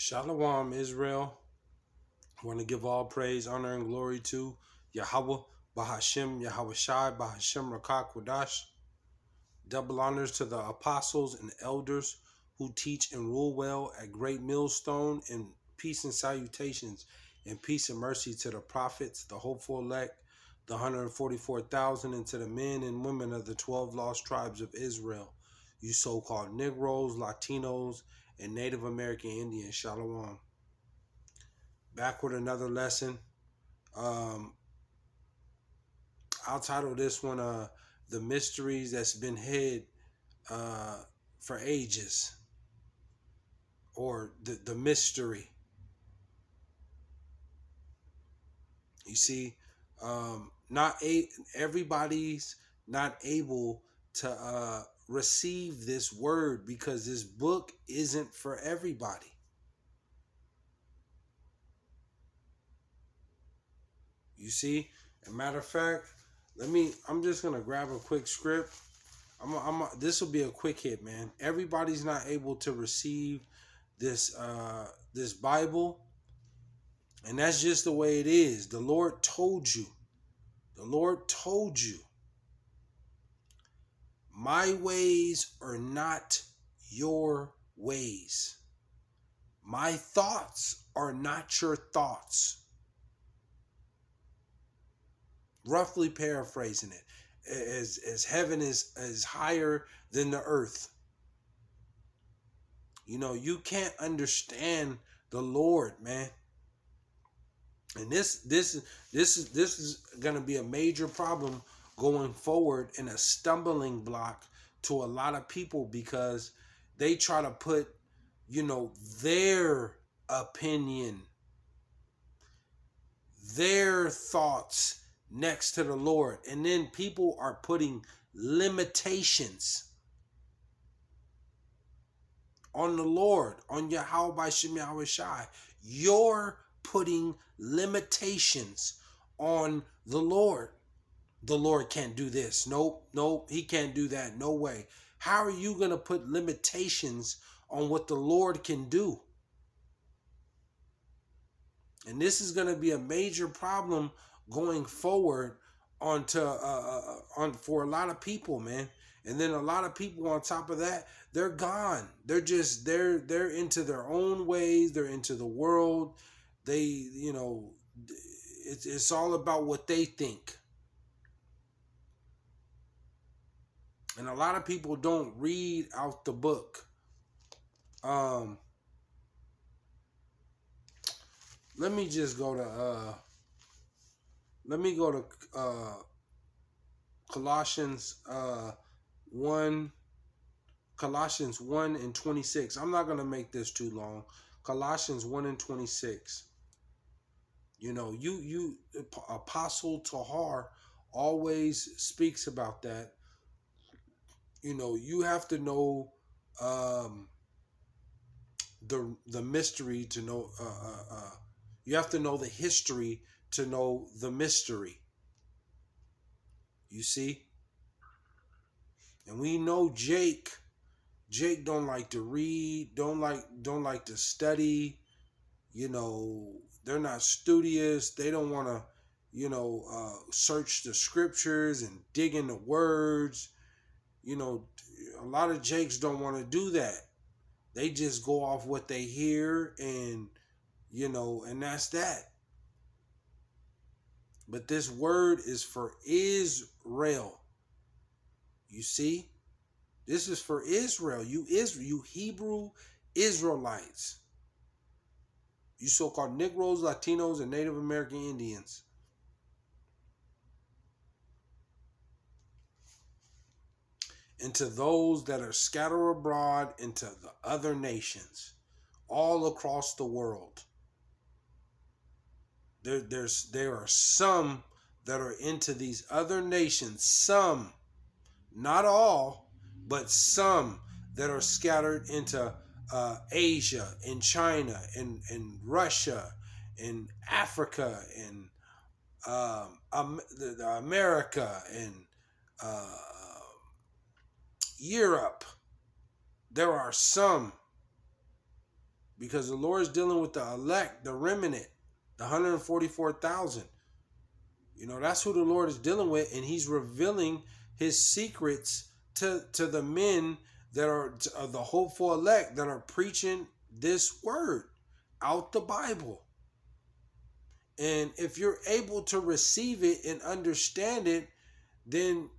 Shalom, Israel. I want to give all praise, honor, and glory to Yahawah, BAHASHAM, YAHAWAHSHI, BAHASHAM, Rakak, Wadash. Double honors to the apostles and elders who teach and rule well at Great Millstone, and peace and salutations, and peace and mercy to the prophets, the hopeful elect, the 144,000, and to the men and women of the 12 lost tribes of Israel, you so-called Negroes, Latinos, and Native American Indians. Shalom. Back with another lesson. Um, I'll title this one The Mysteries That's Been Hid for Ages, or the mystery. You see, everybody's not able to receive this word because this book isn't for everybody. You see, as a matter of fact, I'm just gonna grab a quick script. This will be a quick hit, man. Everybody's not able to receive this this Bible, and that's just the way it is. The Lord told you. The Lord told you. My ways are not your ways. My thoughts are not your thoughts. Roughly paraphrasing it, as heaven is higher than the earth. You know, you can't understand the Lord, man. And this is gonna be a major problem going forward, and a stumbling block to a lot of people, because they try to put, their opinion, their thoughts next to the Lord. And then people are putting limitations on the Lord, on YAHAWAHSHI. You're putting limitations on the Lord. The Lord can't do this. Nope, he can't do that. No way. How are you going to put limitations on what the Lord can do? And this is going to be a major problem going forward on for a lot of people, man. And then a lot of people on top of that, they're gone. They're into their own ways. They're into the world. It's all about what they think. And a lot of people don't read out the book. Let me just go to Colossians 1 and 26. I'm not going to make this too long. Colossians 1 and 26. You Apostle Tahar always speaks about that. You have to know the mystery to know you have to know the history to know the mystery. You see? And we know Jake don't like to read, don't like to study. They're not studious. They don't want to, search the scriptures and dig into words. A lot of Jakes don't want to do that. They just go off what they hear, and and that's that. But this word is for Israel. You see? This is for Israel. You Hebrew Israelites. You so-called Negroes, Latinos, and Native American Indians. And to those that are scattered abroad into the other nations, all across the world. There are some that are into these other nations. Some, not all, but some that are scattered into Asia and China and Russia and Africa and America and Europe. There are some because the Lord is dealing with the elect, the remnant, the 144,000. You know, that's who the Lord is dealing with, and he's revealing his secrets to the men that are the hopeful elect that are preaching this word out the Bible. And if you're able to receive it and understand it, then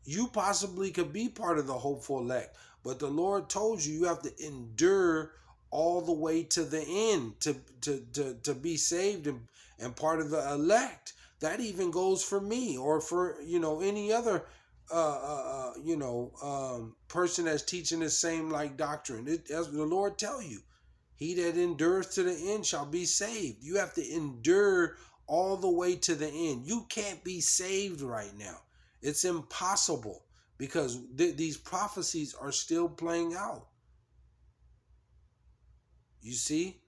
you possibly could be part of the hopeful elect. But the Lord told you have to endure all the way to the end to be saved and part of the elect. That even goes for me or for, you know, any other person that's teaching the same like doctrine. As the Lord tell you, he that endures to the end shall be saved. You have to endure all the way to the end. You can't be saved right now. It's impossible because these prophecies are still playing out. You see?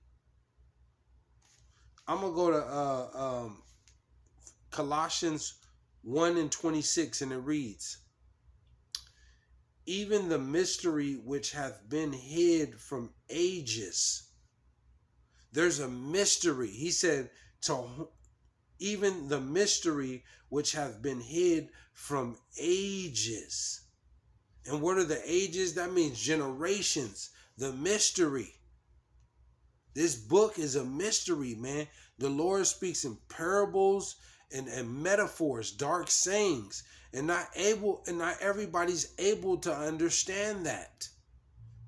I'm going to go to Colossians 1:26, and it reads, even the mystery which hath been hid from ages. There's a mystery. He said, to even the mystery which hath been hid from ages. And what are the ages? That means generations. The mystery. This book is a mystery, man. The Lord speaks in parables and metaphors, dark sayings, and not everybody's able to understand that.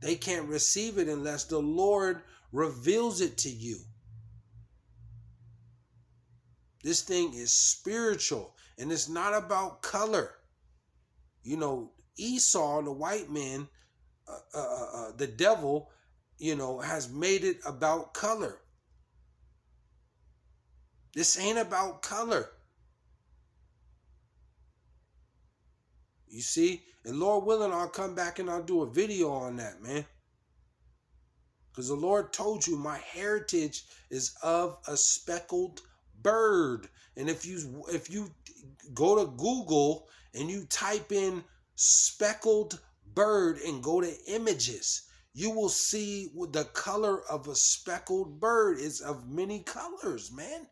They can't receive it unless the Lord reveals it to you. This thing is spiritual, and it's not about color. You know, Esau, the white man, the devil, you know, has made it about color. This ain't about color. You see? And Lord willing, I'll come back and I'll do a video on that, man. Because the Lord told you my heritage is of a speckled bird. And if you go to Google and you type in speckled bird and go to images, you will see the color of a speckled bird is of many colors, man.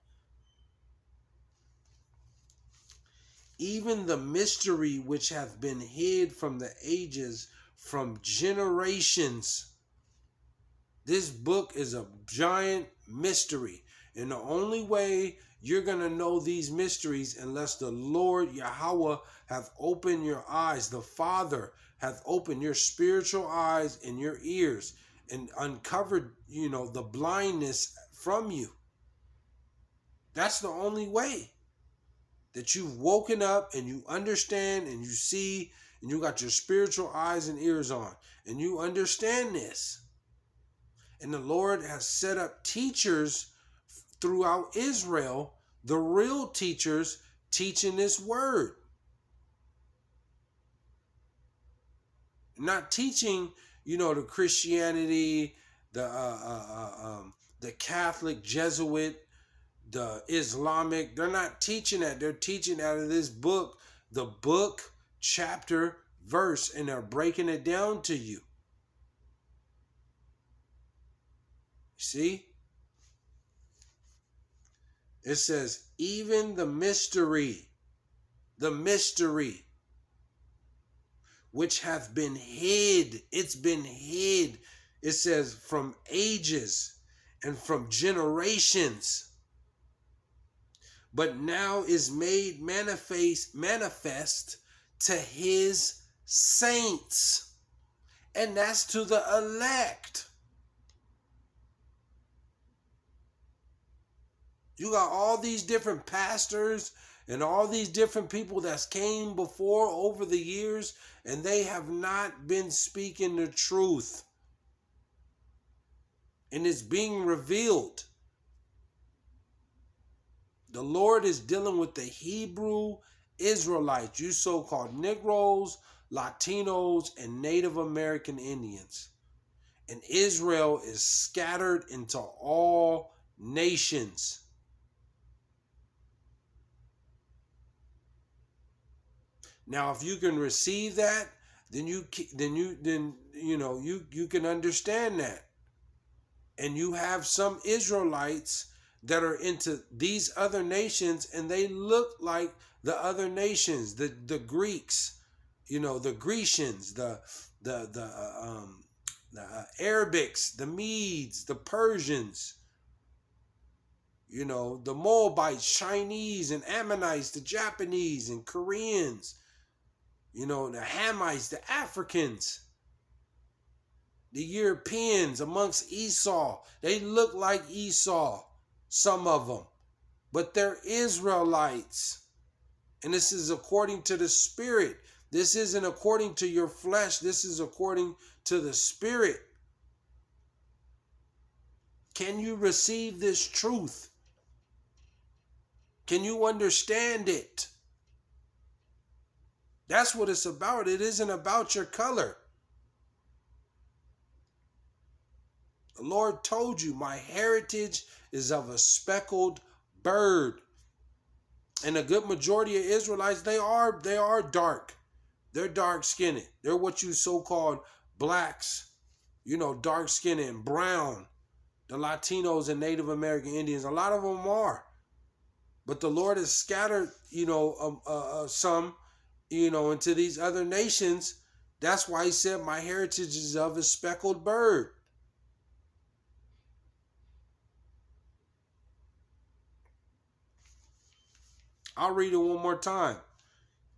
Even the mystery which hath been hid from the ages, from generations. This book is a giant mystery. And the only way you're going to know these mysteries unless the Lord Yahawah hath opened your eyes, the Father hath opened your spiritual eyes and your ears and uncovered, you know, the blindness from you. That's the only way that you've woken up and you understand and you see and you got your spiritual eyes and ears on and you understand this. And the Lord has set up teachers throughout Israel, the real teachers teaching this word. Not teaching, you know, the Christianity, the Catholic, Jesuit, the Islamic. They're not teaching that. They're teaching out of this book, the book, chapter, verse, and they're breaking it down to you. See? It says, even the mystery, which hath been hid. It's been hid. It says from ages and from generations. But now is made manifest to his saints. And that's to the elect. You got all these different pastors and all these different people that came before over the years, and they have not been speaking the truth. And it's being revealed. The Lord is dealing with the Hebrew Israelites, you so-called Negroes, Latinos, and Native American Indians. And Israel is scattered into all nations. Now, if you can receive that, then you can understand that. And you have some Israelites that are into these other nations, and they look like the other nations, the Greeks, the Grecians, the Arabics, the Medes, the Persians, the Moabites, Chinese and Ammonites, the Japanese and Koreans, the Hamites, the Africans, the Europeans amongst Esau. They look like Esau, some of them, but they're Israelites. And this is according to the Spirit. This isn't according to your flesh. This is according to the Spirit. Can you receive this truth? Can you understand it? That's what it's about. It isn't about your color. The Lord told you, my heritage is of a speckled bird. And a good majority of Israelites, they are dark. They're dark skinned. They're what you so-called blacks, dark skinned and brown. The Latinos and Native American Indians, a lot of them are. But the Lord has scattered, some, into these other nations. That's why he said, my heritage is of a speckled bird. I'll read it one more time.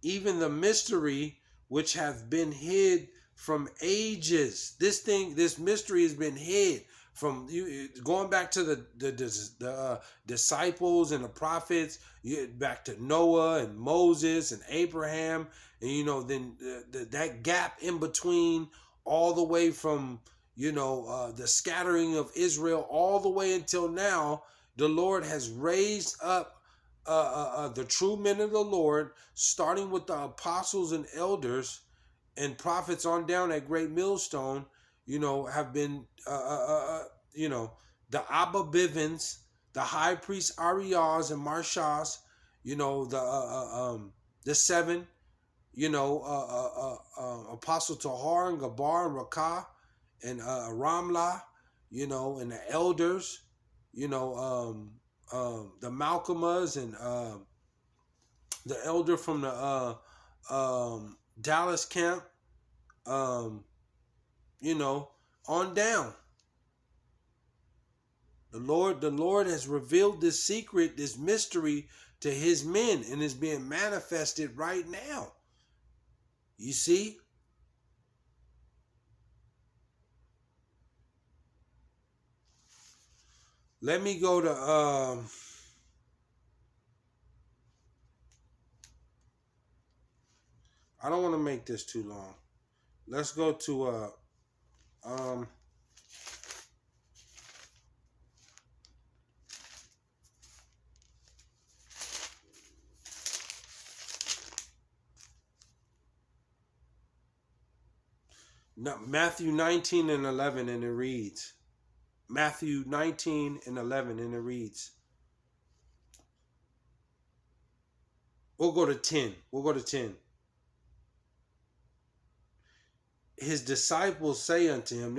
Even the mystery which hath been hid from ages. This mystery has been hid from you, going back to the disciples and the prophets, back to Noah and Moses and Abraham, and then that gap in between, all the way from the scattering of Israel all the way until now. The Lord has raised up the true men of the Lord, starting with the apostles and elders and prophets on down at Great Millstone, have been, the Abba Bivens, the high priest Arias and Marshas, the seven, Apostle Tahar and Gabar and Rakah and Ramlah, and the elders, the Malcolmas and the elder from the Dallas camp, on down. The Lord has revealed this secret, this mystery to his men, and is being manifested right now. You see? Let me go to I don't want to make this too long. Let's go to Matthew 19 and 11, and it reads, Matthew 19 and 11, and it reads, we'll go to 10. His disciples say unto him,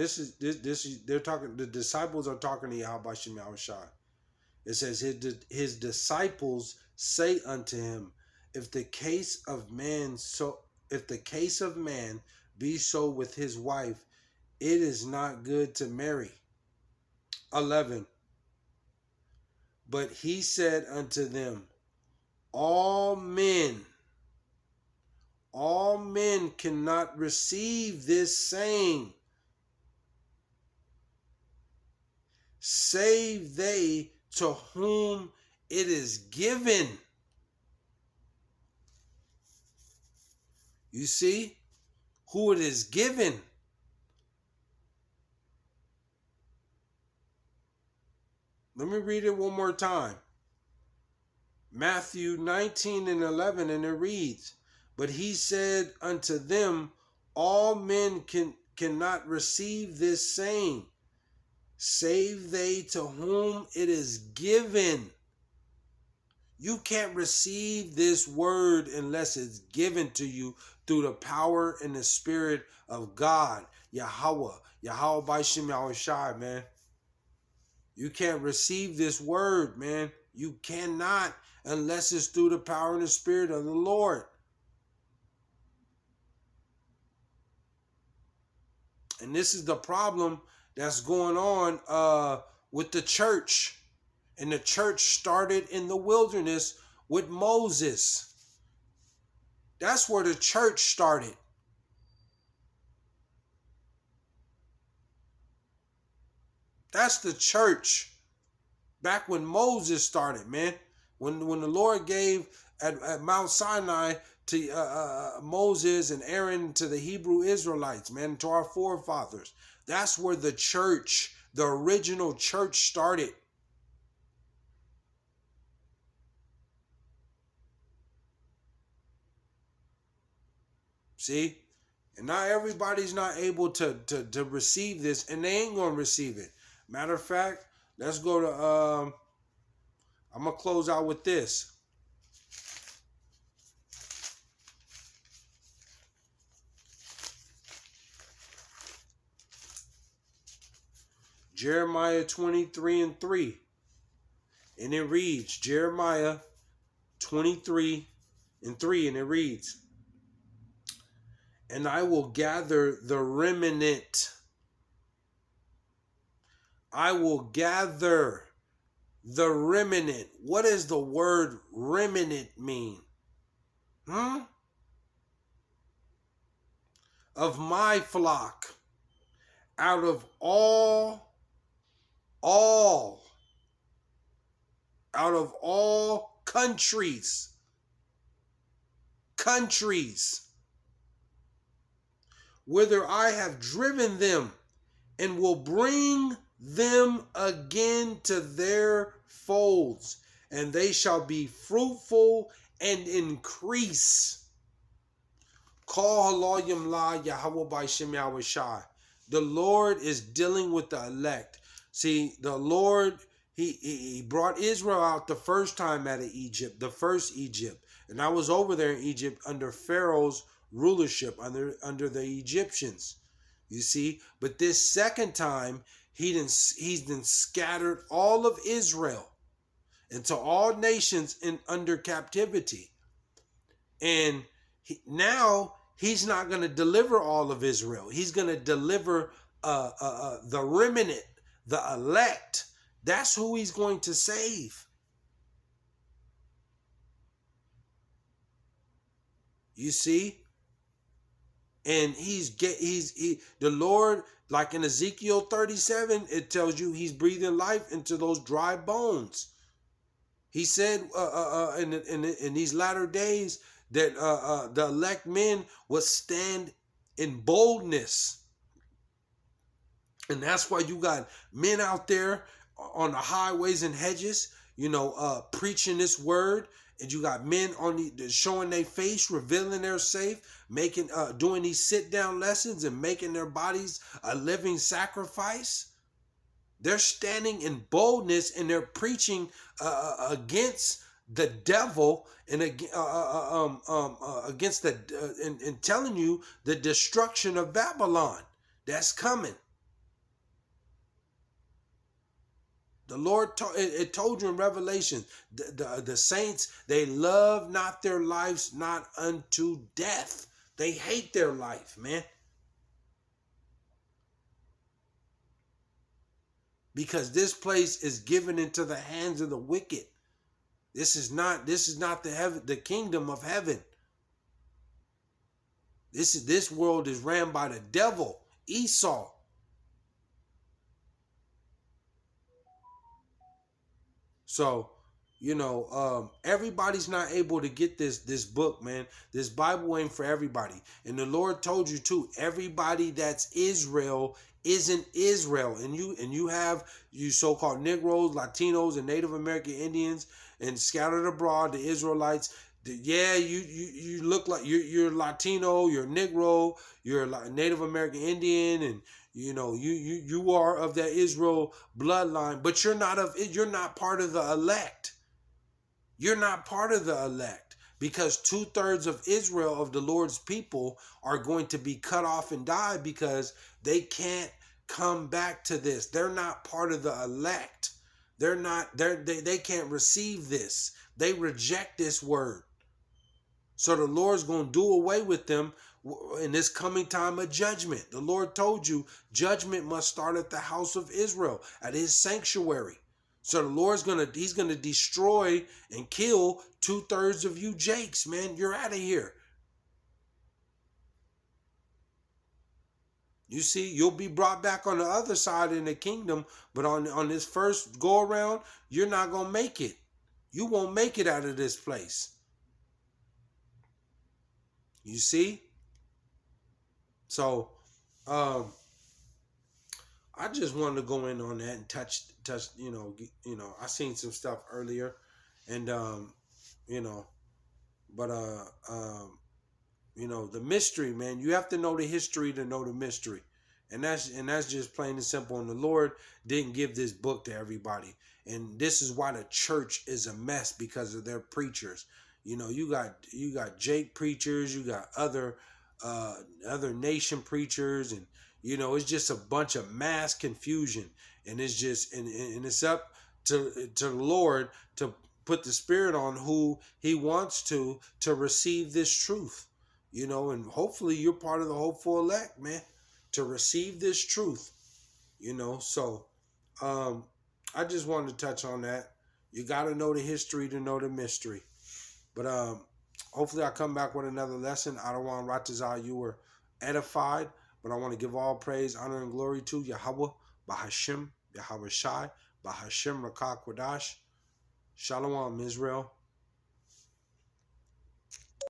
they're talking, the disciples are talking to YAHAWAHSHI. It says, his disciples say unto him, if the case of man be so with his wife, it is not good to marry. 11. But he said unto them, all men cannot receive this saying, save they to whom it is given. You see who it is given. Let me read it one more time. Matthew 19 and 11, and it reads, but he said unto them, all men cannot receive this saying, save they to whom it is given. You can't receive this word unless it's given to you through the power and the Spirit of God, Yahawah, YAHAWAHSHI, man. You can't receive this word, man. You cannot unless it's through the power and the spirit of the Lord. And this is the problem that's going on with the church. And the church started in the wilderness with Moses. That's where the church started. That's the church. Back when Moses started, man. When the Lord gave at Mount Sinai to Moses and Aaron to the Hebrew Israelites, man, to our forefathers. That's where the church, the original church started. See? And not everybody's not able to receive this, and they ain't going to receive it. Matter of fact, let's go to, I'm going to close out with this. Jeremiah 23:3. And it reads, Jeremiah 23:3, and it reads, and I will gather the remnant. I will gather the remnant. What does the word remnant mean? Of my flock, out of all, out of all countries, whither I have driven them, and will bring them again to their folds, and they shall be fruitful and increase. Call Haloyim La YAHAWAHSHI. The Lord is dealing with the elect. See, the Lord, he brought Israel out the first time out of Egypt, the first Egypt. And I was over there in Egypt under Pharaoh's rulership, under the Egyptians. You see, but this second time, he's been scattered all of Israel into all nations under captivity. And now he's not going to deliver all of Israel. He's going to deliver the remnant, the elect. That's who he's going to save. You see? And the Lord, like in Ezekiel 37, it tells you he's breathing life into those dry bones. He said in these latter days that the elect men would stand in boldness. And that's why you got men out there on the highways and hedges, preaching this word. And you got men showing their face, revealing their faith, doing these sit-down lessons and making their bodies a living sacrifice. They're standing in boldness and they're preaching against the devil and against and telling you the destruction of Babylon that's coming. The Lord it told you in Revelation, the saints, they love not their lives, not unto death. They hate their life, man. Because this place is given into the hands of the wicked. This is not the kingdom of heaven. This world is ran by the devil, Esau. So, everybody's not able to get this book, man. This Bible ain't for everybody. And the Lord told you too, everybody that's Israel isn't Israel. And you have you so-called Negroes, Latinos, and Native American Indians, and scattered abroad, the Israelites. Yeah, you look like you're Latino, you're Negro, you're a Native American Indian, and you are of that Israel bloodline, but you're not part of the elect. You're not part of the elect, because 2/3 of Israel, of the Lord's people, are going to be cut off and die because they can't come back to this. They're not part of the elect. They can't receive this. They reject this word. So the Lord's going to do away with them in this coming time of judgment. The Lord told you judgment must start at the house of Israel, at his sanctuary. So the Lord's he's going to destroy and kill 2/3 of you Jakes, man. You're out of here. You see, you'll be brought back on the other side in the kingdom, but on this first go around, you're not going to make it. You won't make it out of this place. You see? So, I just wanted to go in on that and touch, I seen some stuff earlier, and you know, but the mystery, man. You have to know the history to know the mystery, and that's just plain and simple. And the Lord didn't give this book to everybody, and this is why the church is a mess, because of their preachers. You got Jake preachers, you got other nation preachers, and it's just a bunch of mass confusion, and it's just and it's up to the Lord to put the spirit on who he wants to receive this truth. And hopefully you're part of the hopeful elect, man, to receive this truth. So I just wanted to touch on that. You got to know the history to know the mystery. But hopefully I come back with another lesson. I don't want Ratazah, you were edified, but I want to give all praise, honor, and glory to Yahawah, BAHASHAM, YAHAWAHSHI, BAHASHAM, Rakah Kwadash. Shalom, Israel.